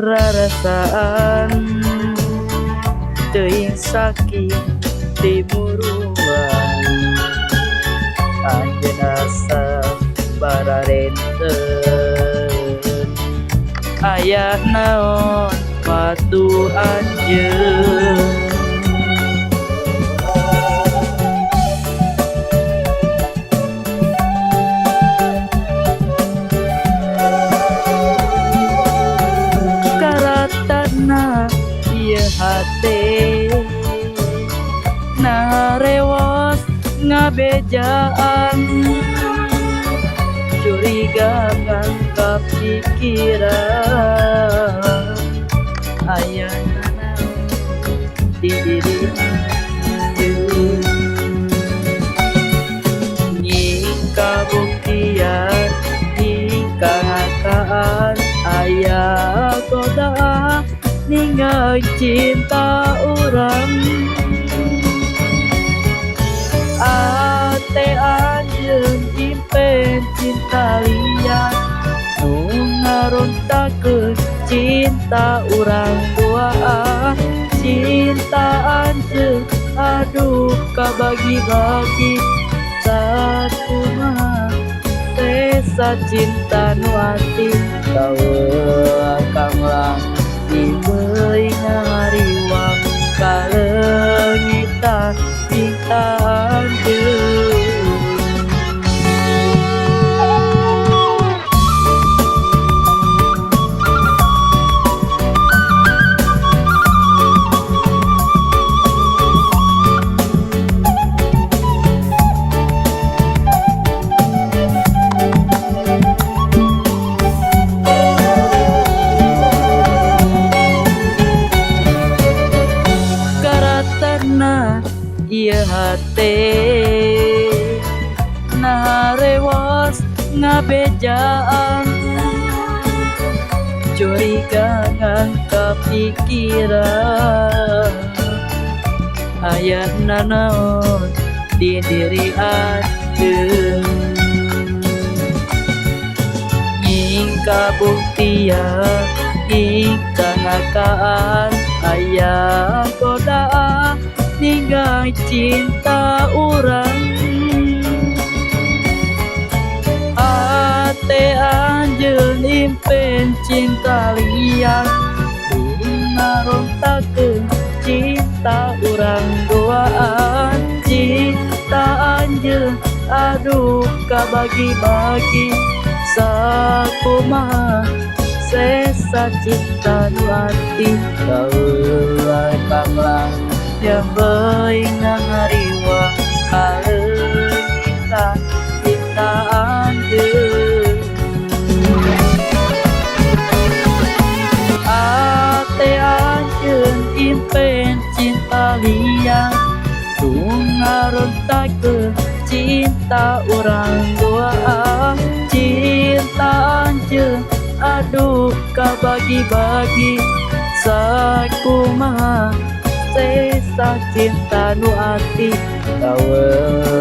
rarasaan teuing sakit timuruan anjeunna sabararenten aya naon patuh anjeun. Karatana ieu hate narewas ngabejaan curiga ngangkap pikiran ayana di diri nying kabuktian nying kangakaan aya goda ninggal cinta urang ate anjeun impen cinta liar nu ngarontakeun cinta urang dua cinta anjeun aduh kabagi-bagi sakumaha sesa cinta nu ati kaweung kanglang dibeuy ngariwang kaleungitan cinta anjeun. Ieu hate narewas ngabejaan curiga ngangkap pikiran aya naon di diri anjeun nying kabuktian nying kangakaan aya godaan ninggal cinta urang ate anjeun impen cinta liar ngarontakeun cinta urang duaan cinta anjeun aduh kabagi-bagi sakumaha sesa cinta nu ati kaweung kanglang yang beuy ngariwang kaleungitan cinta anjeun ate anjeun impen cinta liar tu ngarontakeun cinta urang dua cinta anjeun aduh kabagi-bagi sakumaha sesa cinta nu ati kaweung